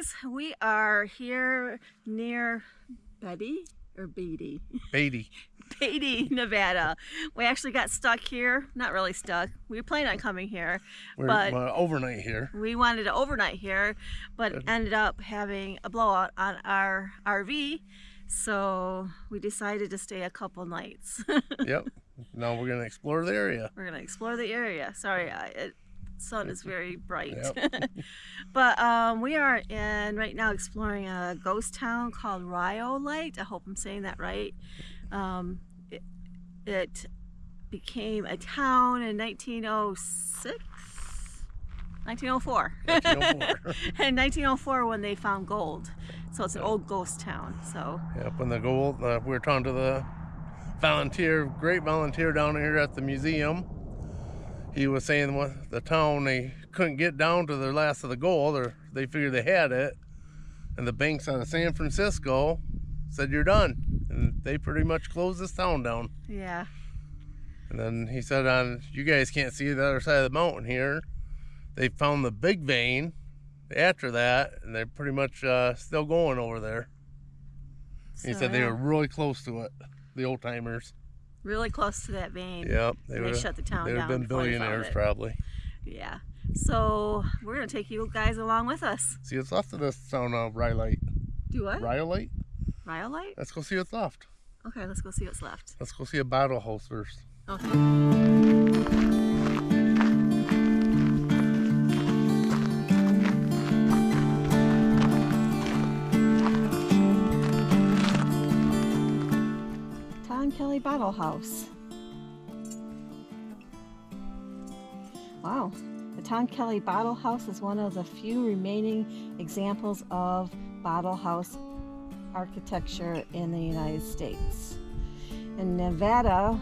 guys, we are here near Beatty, Nevada. We actually got stuck here. Not really stuck. We were planning on coming here, but overnight here. We wanted to overnight here, but ended up having a blowout on our RV, so we decided to stay a couple nights. Yep. Now we're gonna explore the area. We're gonna explore the area. Sorry, sun is very bright. Yep. But we are right now exploring a ghost town called Rhyolite. I hope I'm saying that right. It became a town in 1906? 1904. 1904. In 1904 when they found gold. So it's an old ghost town. So. Yep, and the gold, we were talking to the great volunteer down here at the museum. He was saying the town, they couldn't get down to the last of the gold, or they figured they had it. And the banks out of San Francisco said, "You're done." And they pretty much closed this town down. Yeah. And then he said, you guys can't see the other side of the mountain here. They found the big vein after that, and they're pretty much still going over there. So, he said they were really close to it, the old timers. Really close to that vein. Yep. They shut the town down. They would have been billionaires probably. Yeah. So we're going to take you guys along with us. See what's left of this town of Rhyolite. Do what? Rhyolite? Rhyolite? Let's go see what's left. Okay, let's go see what's left. Let's go see a bottle house first. Okay. Kelly Bottle House. Wow. The Tom Kelly Bottle House is one of the few remaining examples of bottle house architecture in the United States. In Nevada,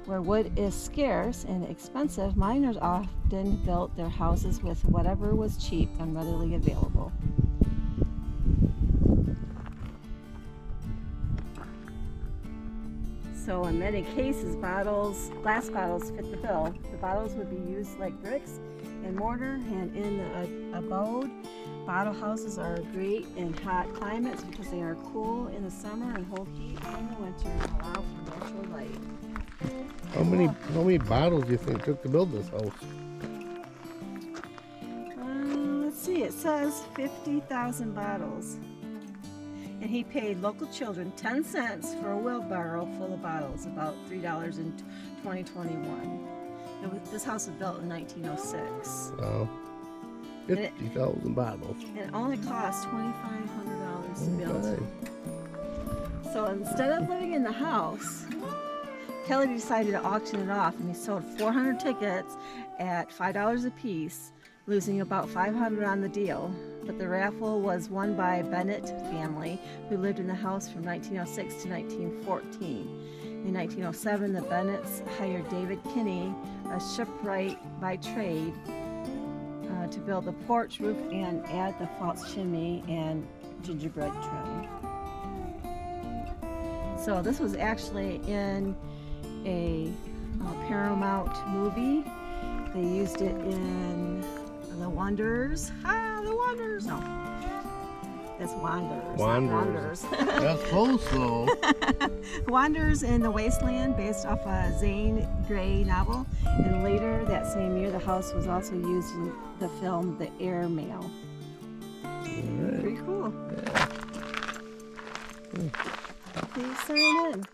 where wood is scarce and expensive, miners often built their houses with whatever was cheap and readily available. So in many cases, glass bottles fit the bill. The bottles would be used like bricks and mortar, and in the abode, bottle houses are great in hot climates because they are cool in the summer and hold heat in the winter and allow for natural light. How many bottles do you think it took to build this house? Let's see, it says 50,000 bottles. And he paid local children 10 cents for a wheelbarrow full of bottles, about $3 in 2021. This house was built in 1906. Wow. 50,000 bottles. And it only cost $2,500 to build. So instead of living in the house, Kelly decided to auction it off, and he sold 400 tickets at $5 a piece, losing about $500 on the deal. But the raffle was won by Bennett family, who lived in the house from 1906 to 1914. In 1907, the Bennetts hired David Kinney, a shipwright by trade, to build the porch roof and add the false chimney and gingerbread trim. So this was actually in a Paramount movie. They used it in The Wanderers. The Wanderers. No. That's Wanderers. Wanderers. That's close though. Wanderers in the Wasteland, based off a Zane Grey novel. And later that same year, the house was also used in the film The Airmail. Right. Pretty cool. Yeah. Please sign in.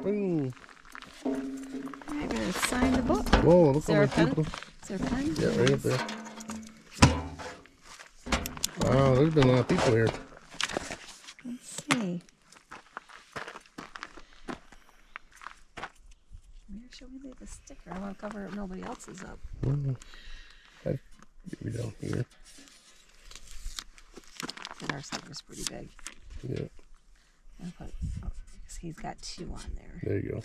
Boom. I'm going to sign the book. Whoa, look Is there how a many pen? people. Is there a pen? Yeah, right up there. Wow, there's been a lot of people here. Let's see. Where should we leave the sticker? I want to cover it. Nobody else's up. Maybe down here. And our sticker's pretty big. Yeah. I'll put, because he's got two on there. There you go.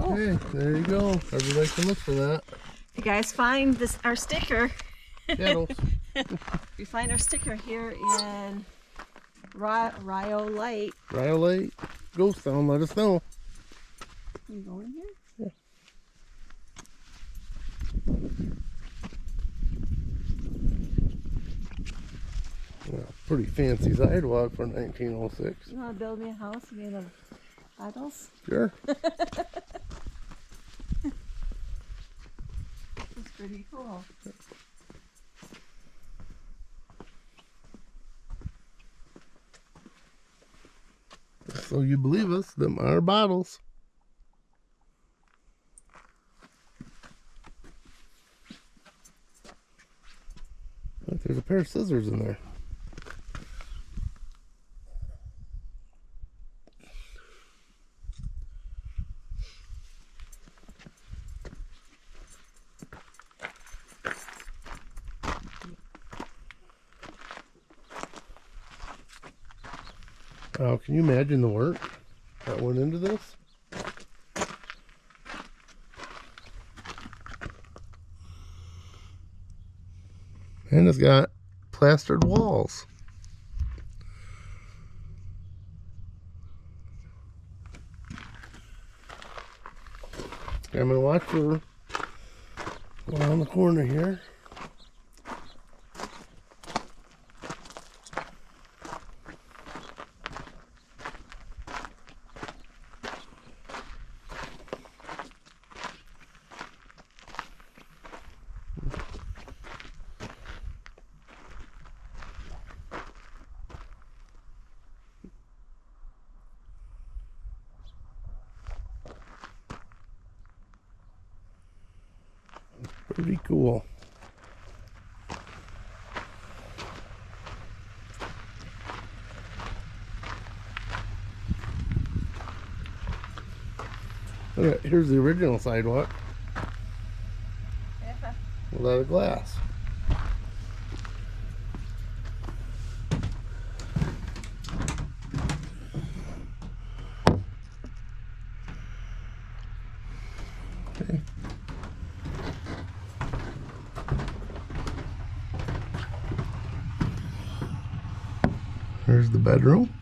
Okay, there you go. Everybody can look for that. If you guys find our sticker, Kettles. we find our sticker here in Rhyolite. Rhyolite, Ghost Town, let us know. You go in here? Yeah. Yeah, pretty fancy sidewalk for 1906. You want to build me a house made of idols? Sure. It's pretty cool. So you believe us, them are bottles. Look, there's a pair of scissors in there. Wow, can you imagine the work that went into this? And it's got plastered walls. I'm gonna watch her go around the corner here. Pretty cool. Okay, here's the original sidewalk without a glass. Okay. Here's the bedroom.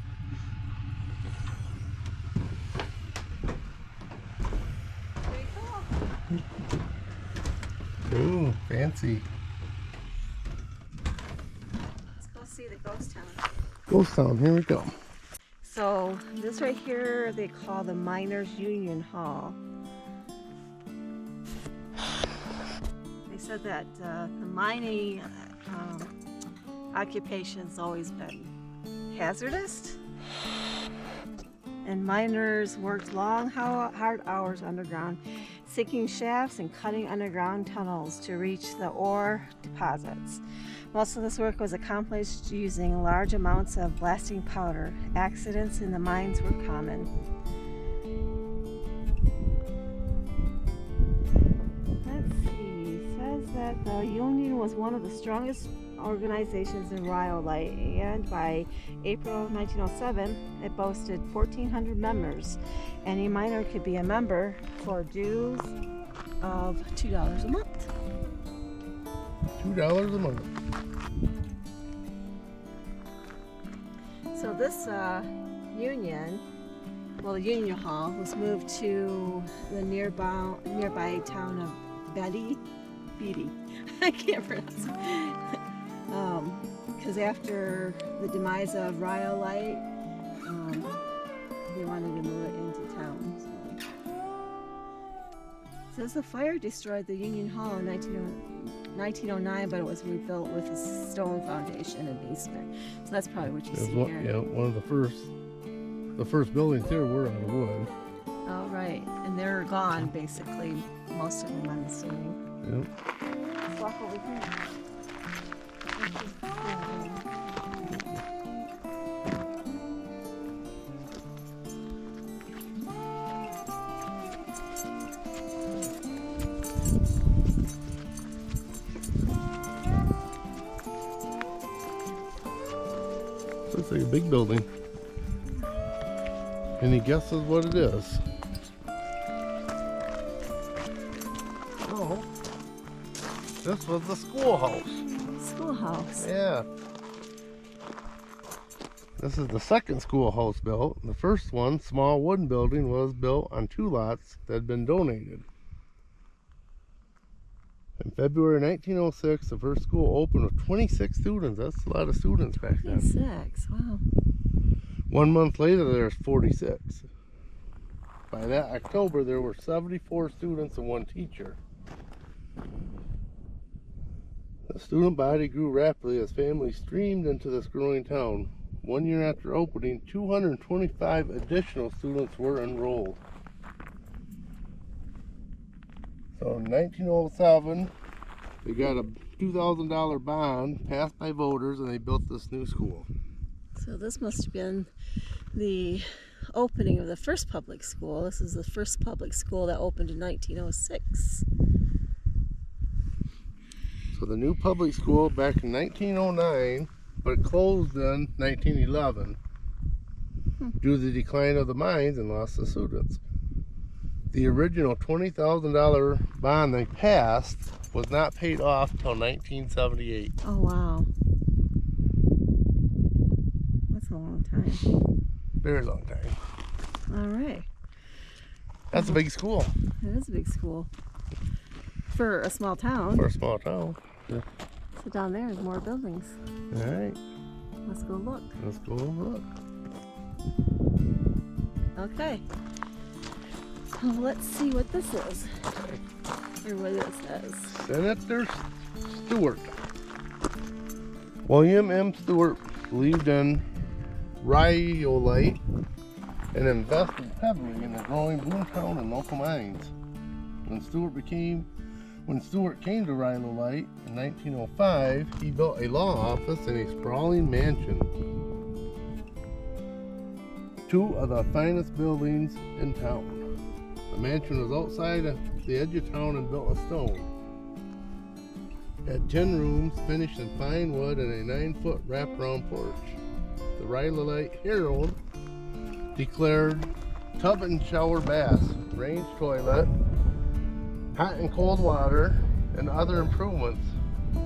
Ooh, fancy. Let's go see the ghost town. Ghost town, here we go. So this right here they call the Miners Union Hall. They said that the mining occupation's always been hazardous, and miners worked long, hard hours underground, sinking shafts and cutting underground tunnels to reach the ore deposits. Most of this work was accomplished using large amounts of blasting powder. Accidents in the mines were common. Let's see, it says that the Union was one of the strongest organizations in Rhyolite, and by April 1907 it boasted 1,400 members. Any miner could be a member for dues of $2 a month. $2 a month. So this union, well, the Union Hall was moved to the nearby town of Beatty. I can't pronounce it. Because after the demise of Rhyolite, they wanted to move it into town. So. It says the fire destroyed the Union Hall in 1909, but it was rebuilt with a stone foundation and basement. So that's probably what you see here. Yeah, one of the first buildings here were out of wood. Oh, right. And they're gone, basically, most of them, I'm assuming. Yep. Let's walk over here. Looks like a big building. Any guesses what it is? Oh, this was the schoolhouse. Schoolhouse. Yeah. This is the second schoolhouse built. The first one, small wooden building, was built on 2 lots that had been donated. In February 1906, the first school opened with 26 students. That's a lot of students back then. 26, wow. 1 month later, there's 46. By that October, there were 74 students and 1 teacher. The student body grew rapidly as families streamed into this growing town. 1 year after opening, 225 additional students were enrolled. So in 1907, they got a $2,000 bond passed by voters and they built this new school. So this must have been the opening of the first public school. This is the first public school that opened in 1906. So the new public school back in 1909, but closed in 1911 due to the decline of the mines and loss of students. The original $20,000 bond they passed was not paid off until 1978. Oh, wow. That's a long time. Very long time. All right. That's a big school. It is a big school. For a small town. For a small town. Yeah. So down there is more buildings. All right. Let's go look. Let's go look. Okay. So let's see what this is. Or what it says. Senator Stewart. William M. Stewart believed in Rhyolite and invested heavily in the growing Boomtown and local mines. When Stewart came to Rhyolite in 1905, he built a law office and a sprawling mansion. 2 of the finest buildings in town. The mansion was outside of the edge of town and built of stone. It had 10 rooms finished in fine wood and a 9-foot wraparound porch. The Rhyolite Herald declared tub and shower baths, range toilet, hot and cold water, and other improvements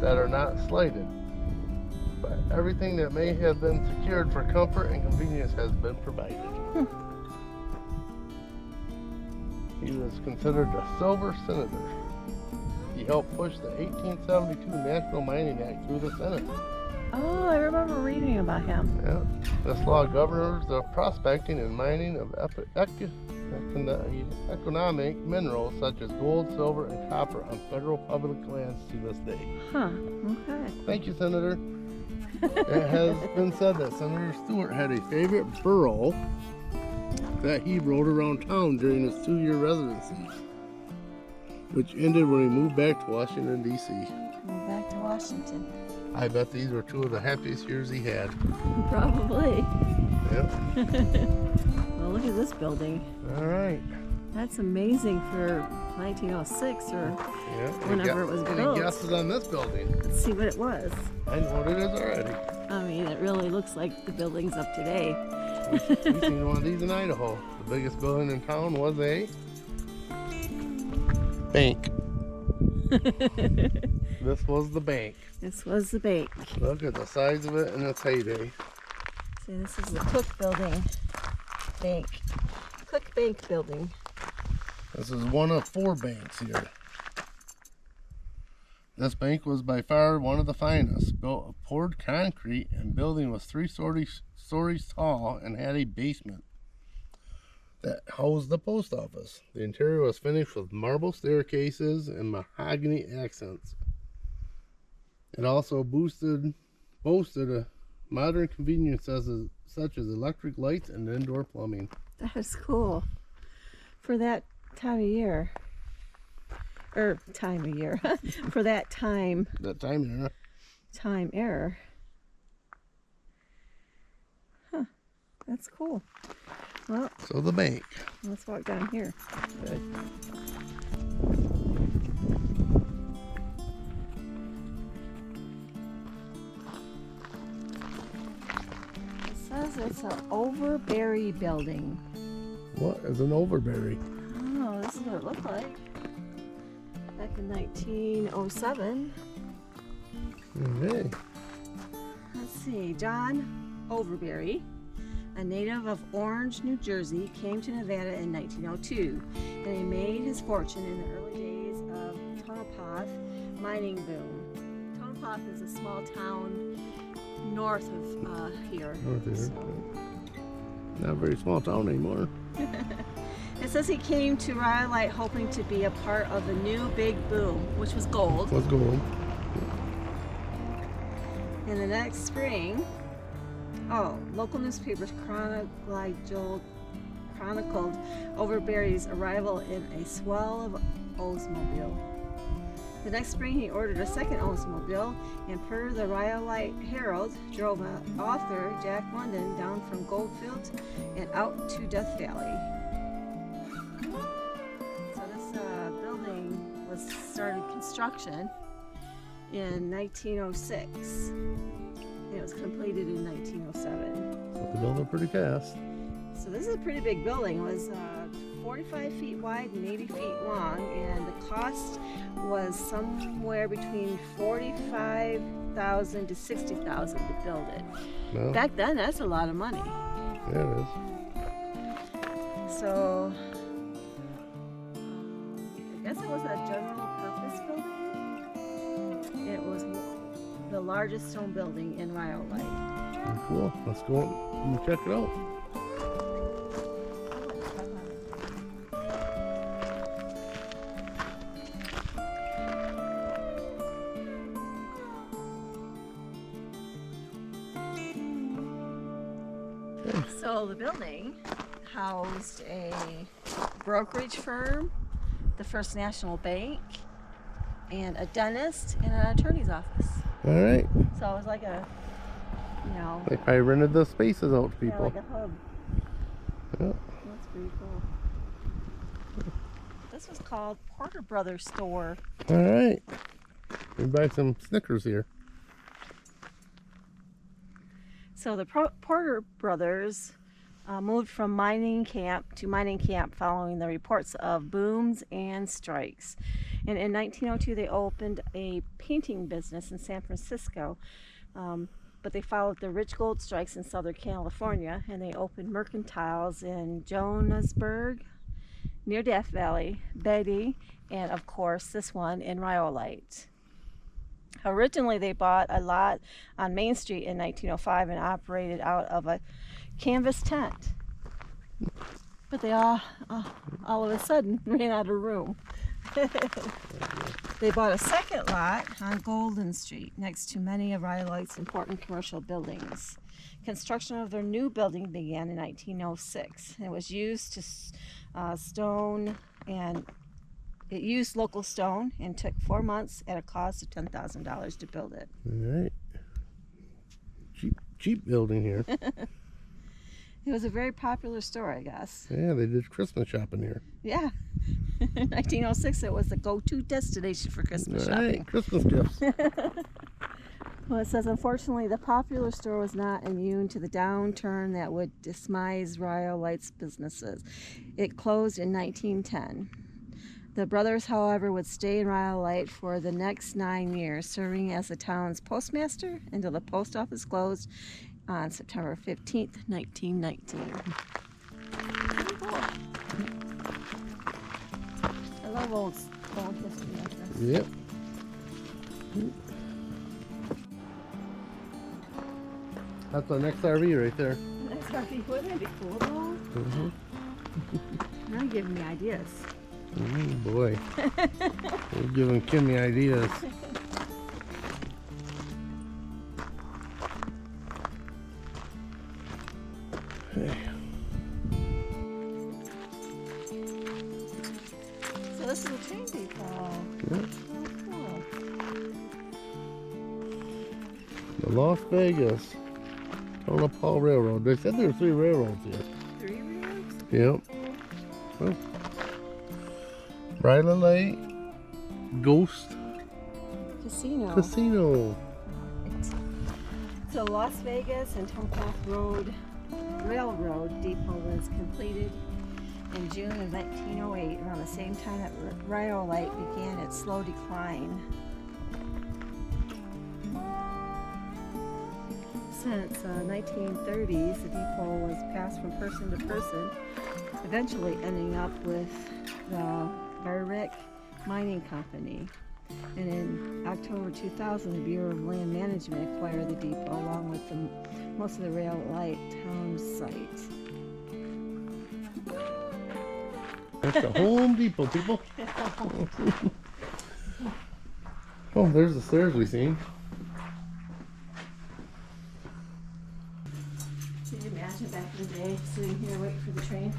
that are not slighted. But everything that may have been secured for comfort and convenience has been provided. He was considered a silver senator. He helped push the 1872 National Mining Act through the Senate. Oh, I remember reading about him. Yeah. This law governs the prospecting and mining of economic minerals such as gold, silver, and copper on federal public lands to this day. Huh, okay. Thank you, Senator. It has been said that Senator Stewart had a favorite borough that he rode around town during his 2-year residency, which ended when he moved back to Washington, D.C. Moved back to Washington. I bet these were 2 of the happiest years he had. Probably. Yep. Well, look at this building. All right. That's amazing for 1906 or whenever it was built. Any guesses on this building? Let's see what it was. I know what it is already. I mean, it really looks like the buildings of today. We've seen one of these in Idaho. The biggest building in town was a bank. This was the bank. This was the bank. Look at the size of it in its heyday. See, this is the Cook Building Bank. Cook Bank Building. This is one of 4 banks here. This bank was by far one of the finest, built of poured concrete, and building was 3 stories tall and had a basement that housed the post office. The interior was finished with marble staircases and mahogany accents. It also boasted a modern conveniences such as electric lights and indoor plumbing. That is cool. For that time of year. For that time. That time era. Time era. Huh. That's cool. Well, so the bank. Let's walk down here. Okay. It says it's an Overberry building. What is an Overberry? Oh, this is what it looked like. Back in 1907. Okay. Let's see. John Overberry, a native of Orange, New Jersey, came to Nevada in 1902, and he made his fortune in the early days of Tonopah mining boom. Tonopah is a small town north of here. North here. So. Not a very small town anymore. It says he came to Rhyolite hoping to be a part of the new big boom, which was gold. What's going on? In the next spring, local newspapers chronicled Overberry's arrival in a swell of Oldsmobile. The next spring, he ordered a second Oldsmobile, and per the Rhyolite Herald, drove author Jack London down from Goldfield and out to Death Valley. So this building was started construction in 1906. And it was completed in 1907. So they built it pretty fast. So this is a pretty big building. It was 45 feet wide and 80 feet long, and the cost was somewhere between $45,000 to $60,000 to build it. Well, Back then, that's a lot of money. yeah, it is. So I guess it was a general purpose building. It was the largest stone building in Rhyolite. Cool. Let's go and check it out. So the building housed a brokerage firm, the First National Bank, and a dentist and an attorney's office. All right. So it was like a, They probably rented the spaces out to yeah, people. like a hub. Yeah. That's pretty cool. This was called Porter Brothers Store. All right. We buy some Snickers here. So the Porter Brothers moved from mining camp to mining camp following the reports of booms and strikes. And in 1902, they opened a painting business in San Francisco. But they followed the rich gold strikes in Southern California, and they opened mercantiles in Jonasburg, near Death Valley, Betty, and of course this one in Rhyolite. Originally, they bought a lot on Main Street in 1905 and operated out of a canvas tent. But they all of a sudden ran out of room. They bought a second lot on Golden Street next to many of Rhyolite's important commercial buildings. Construction of their new building began in 1906. It was used to stone, and it used local stone and took 4 months at a cost of $10,000 to build it. All right. Cheap building here. It was a very popular store, I guess. Yeah, they did Christmas shopping here. Yeah. In 1906, it was the go-to destination for Christmas All shopping. right, Christmas gifts. Well, it says, unfortunately, the popular store was not immune to the downturn that would demise Rhyolite's businesses. It closed in 1910. The brothers, however, would stay in Rhyolite for the next 9 years, serving as the town's postmaster until the post office closed on September 15th, 1919. Pretty cool. I love old history like this. Yep. That's our next RV right there. Nice RV. Wouldn't that be cool though? Mm-hmm. Now you're giving me ideas. Oh boy. You're giving Kimmy ideas. Hey. So this is a train depot. Yep. Oh, cool. The Las Vegas Tonopah Railroad. They said there were 3 railroads here. 3 railroads? Yep. Well, Rhyolite Ghost Casino. Casino. So Las Vegas and Tonopah Road Railroad Depot was completed in June of 1908, around the same time that Rhyolite began its slow decline. Since 1930s, the depot was passed from person to person, eventually ending up with the Barrick Mining Company. And in October 2000, the Bureau of Land Management acquired the depot along with most of the Rhyolite town site. That's the Home Depot, people. Oh, there's the stairs we seen. Can you imagine back in the day sitting here waiting for the train?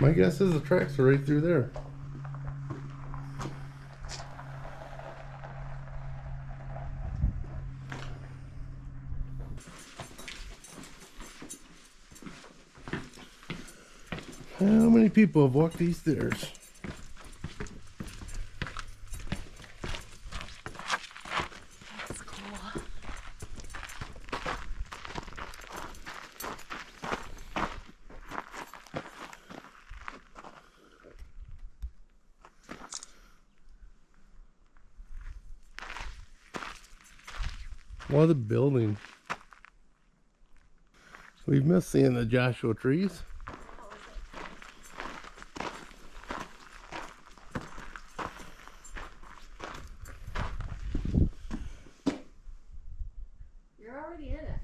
My guess is the tracks are right through there. How many people have walked these stairs? That's cool. What a building. We've missed seeing the Joshua trees. You're already in it.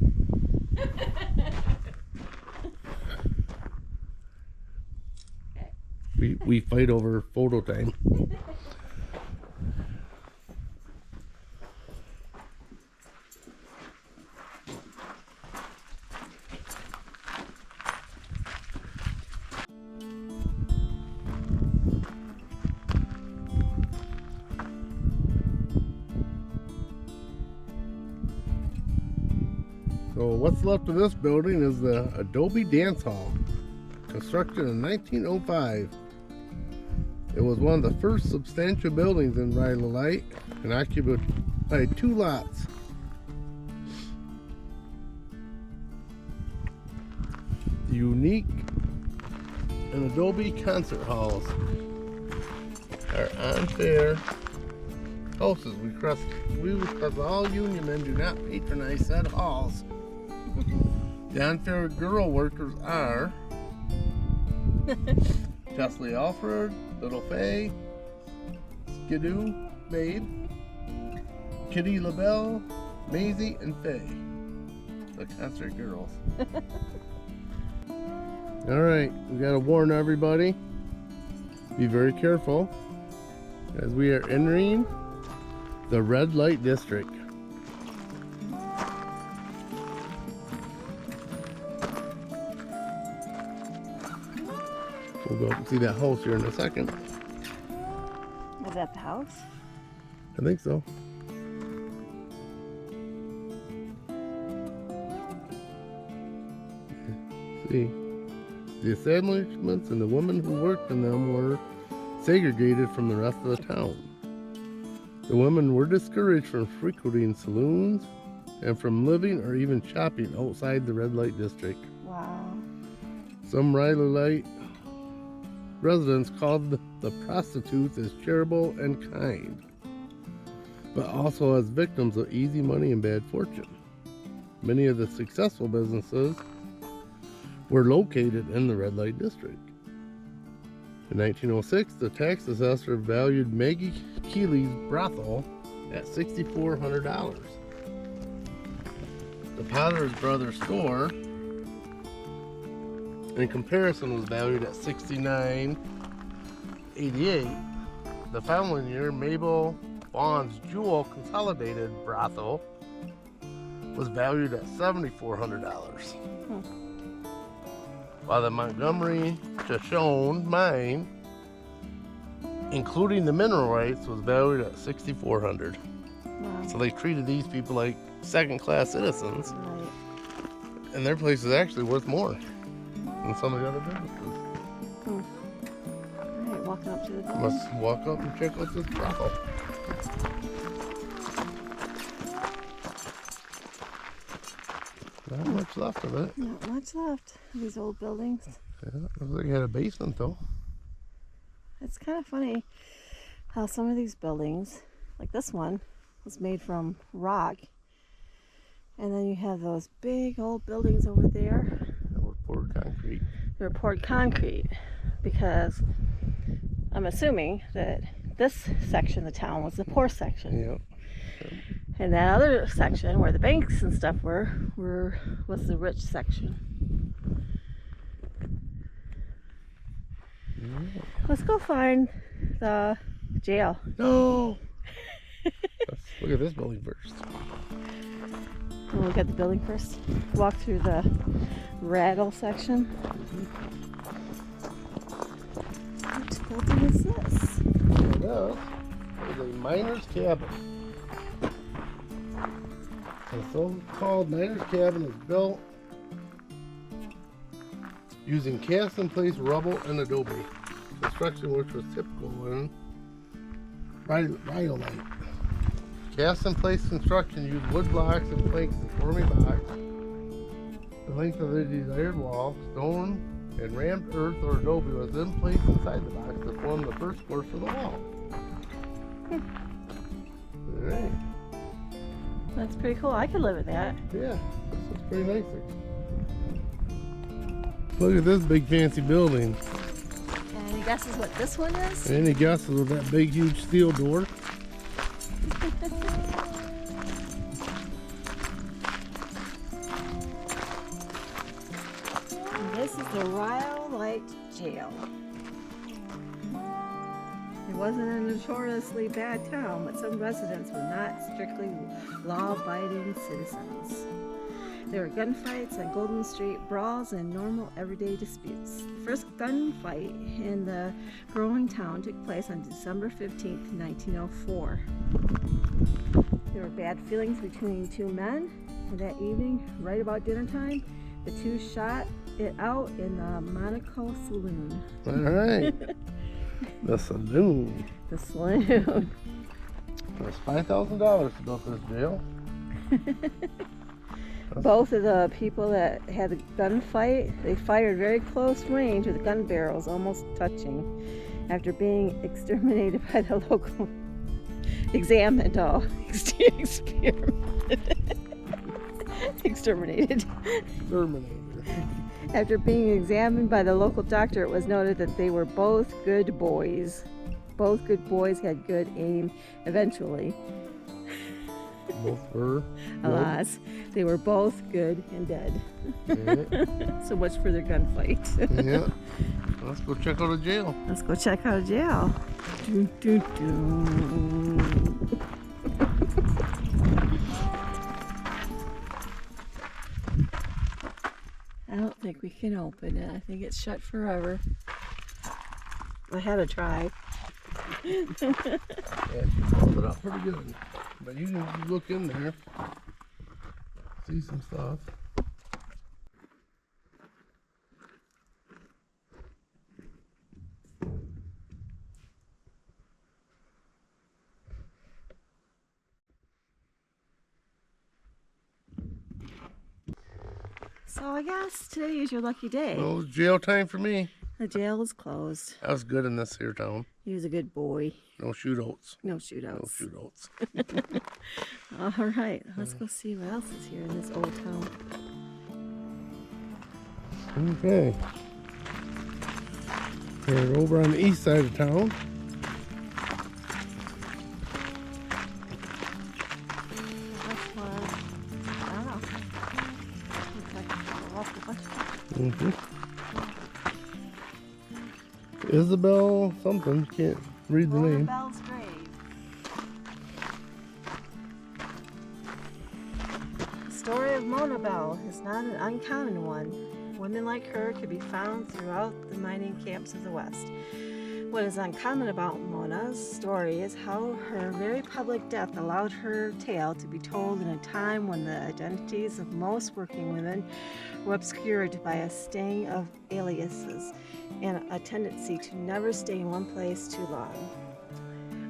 Okay. We fight over photo time. So what's left of this building is the Adobe Dance Hall, constructed in 1905. It was one of the first substantial buildings in Rhyolite and occupied 2 lots. The unique and Adobe concert halls are unfair houses. We because all union men do not patronize said halls. The unfair girl workers are Chesley Alfred, Little Faye, Skidoo, Babe, Kitty LaBelle, Maisie, and Faye. The concert girls. Alright, we gotta warn everybody. Be very careful as we are entering the red light district. We'll go up and see that house here in a second. Is that the house? I think so. See, the establishments and the women who worked in them were segregated from the rest of the town. The women were discouraged from frequenting saloons and from living or even shopping outside the red light district. Wow. Some Rhyolite residents called the prostitutes as charitable and kind, but also as victims of easy money and bad fortune. Many of the successful businesses were located in the red light district. In 1906, the tax assessor valued Maggie Keeley's brothel at $6,400. The Potter's Brothers store, in comparison, was valued at $69.88. The following year, Mabel Vaughn's Jewel Consolidated brothel was valued at $7,400. While the Montgomery Shoshone mine, including the mineral rights, was valued at $6,400. Wow. So they treated these people like second-class citizens, Right. and their place is actually worth more than some of the other businesses. All right, walking up to the door. Let's walk up and check out this brothel. Not much left of it. Not much left of these old buildings. Yeah, looks like it had a basement though. It's kind of funny how some of these buildings, like this one, was made from rock. And then you have those big old buildings over there. That were poured concrete. They're poured concrete because I'm assuming that this section of the town was the poor section. Yep. And that other section where the banks and stuff was the rich section. Let's go find the jail. No. Let's look at this building first. We'll look at the building first. Walk through the rattle section. What building is this? It's a miner's cabin. The so-called miner's cabin is built using cast-in-place rubble and adobe, construction which was typical in Rhyolite. Cast-in-place construction used wood blocks and planks to form a box. The length of the desired wall, stone and rammed earth or adobe was then placed inside the box to form the first course of the wall. Alright. That's pretty cool. I could live in that. Yeah, this is pretty nice. Look at this big fancy building. Any guesses what this one is? Any guesses with that big huge steel door? This is the Rhyolite jail. It wasn't a notoriously bad town, but some residents were not strictly law-abiding citizens. There were gunfights on Golden Street, brawls, and normal everyday disputes. The first gunfight in the growing town took place on December 15th, 1904. There were bad feelings between two men, and that evening, right about dinner time, the two shot it out in the Monaco Saloon. All right. The saloon. The saloon. That's $5,000 to build this jail. Both of the people that had the gunfight, they fired very close range with gun barrels almost touching after being exterminated by the local exterminated. After being examined by the local doctor, it was noted that they were both good boys. Both good boys had good aim eventually. Both were. Alas, they were both good and dead. Yeah. So much for their gunfight. Yeah. Let's go check out a jail. Let's go check out a jail. Dun, dun, dun. I don't think we can open it. I think it's shut forever. I had to try. Yeah, she pulled it up pretty good. But you can look in there, see some stuff. So I guess today is your lucky day. Well, it's jail time for me. The jail is closed. I was good in this here town. He was a good boy. No shootouts. No shootouts. No shootouts. All right, let's go see what else is here in this old town. Okay. We're over on the east side of town. This one, I don't know. Looks like a local bus stop. Mm-hmm. Isabel something, can't read the name. Bell's grave. The story of Mona Bell is not an uncommon one. Women like her could be found throughout the mining camps of the West. What is uncommon about Mona's story is how her very public death allowed her tale to be told in a time when the identities of most working women were obscured by a sting of aliases and a tendency to never stay in one place too long.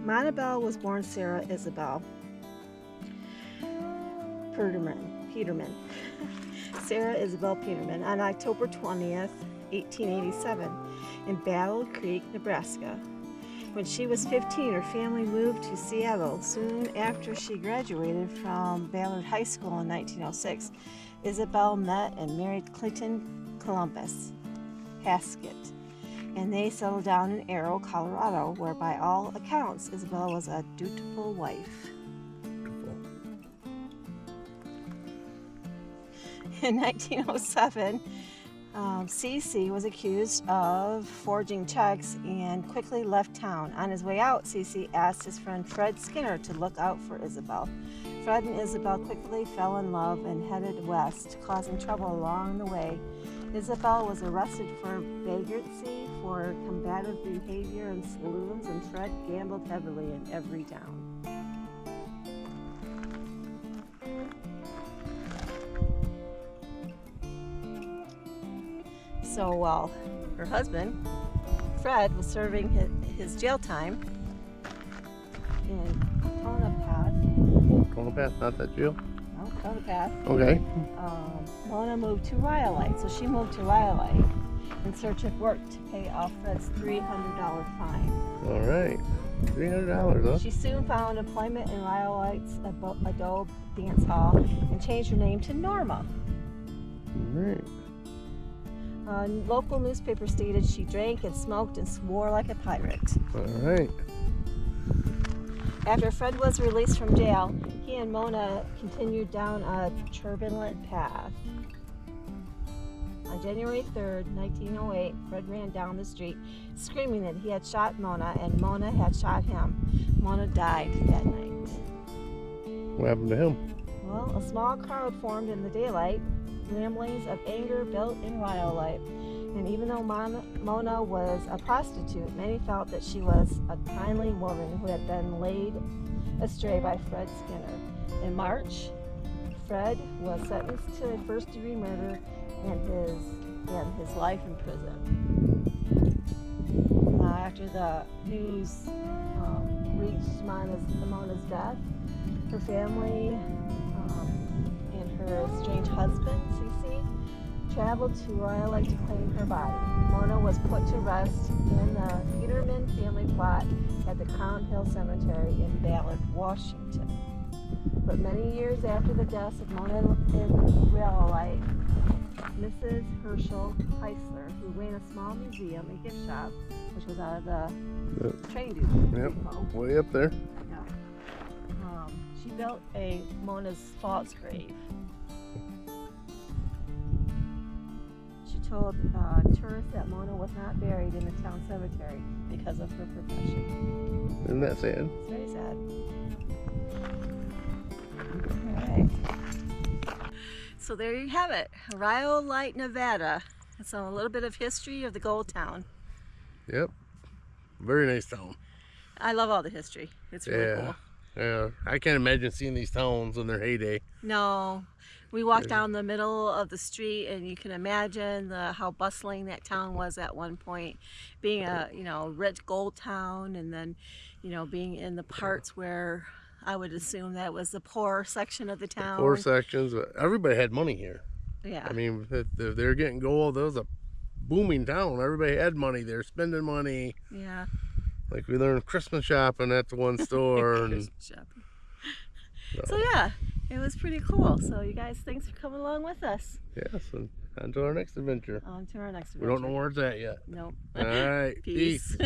Mona Bell was born Sarah Isabel Peterman. Sarah Isabel Peterman on October 20th, 1887 in Battle Creek, Nebraska. When she was 15, her family moved to Seattle. Soon after she graduated from Ballard High School in 1906, Isabel met and married Clinton Columbus Haskett and they settled down in Arrow, Colorado, where by all accounts Isabella was a dutiful wife. In 1907, Cece was accused of forging checks and quickly left town. On his way out, Cece asked his friend Fred Skinner to look out for Isabel. Fred and Isabel quickly fell in love and headed west, causing trouble along the way. Isabel was arrested for vagrancy, for combative behavior in saloons, and Fred gambled heavily in every town. So while her husband, Fred, was serving his jail time in Tonopah, not that jail? No, Tonopah. Okay. Mona moved to Rhyolite. So she moved to Rhyolite in search of work to pay off Fred's $300 fine. All right. $300, huh? She soon found employment in Rhyolite's Adobe Dance Hall and changed her name to Norma. All right. Local newspaper stated she drank and smoked and swore like a pirate. All right. After Fred was released from jail, he and Mona continued down a turbulent path. On January 3rd, 1908, Fred ran down the street screaming that he had shot Mona and Mona had shot him. Mona died that night. What happened to him? Well, a small crowd formed in the daylight. Ramblings of anger built in Rhyolite. And even though Mona was a prostitute, many felt that she was a kindly woman who had been laid astray by Fred Skinner. In March, Fred was sentenced to first-degree murder and his life in prison. After the news reached Mona's death, her family and her estranged husband, Cece, traveled to Rhyolite to claim her body. Mona was put to rest in the Peterman family plot at the Crown Hill Cemetery in Ballard, Washington. But many years after the deaths of Mona and Rhyolite, Mrs. Herschel Heisler, who ran a small museum and gift shop, which was out of the train depot. Yep, way up there. She built a Mona's false grave. She told tourists that Mona was not buried in the town cemetery because of her profession. Isn't that sad? It's very sad. All right. So there you have it, Rhyolite, Nevada. So a little bit of history of the gold town. Yep. Very nice town. I love all the history. It's really cool. Yeah, I can't imagine seeing these towns in their heyday. No, we walked down the middle of the street, and you can imagine how bustling that town was at one point, being a rich gold town, and then being in the parts where I would assume that was the poor section of the town. Poor sections. Everybody had money here. Yeah. I mean, if they're getting gold, there was a booming town. Everybody had money. They're spending money. Yeah. Like we learned Christmas shopping at the one store. Christmas shopping. So yeah, it was pretty cool. So you guys, thanks for coming along with us. Yes, and on to our next adventure. On to our next adventure. We don't know where it's at yet. Nope. All right. Peace.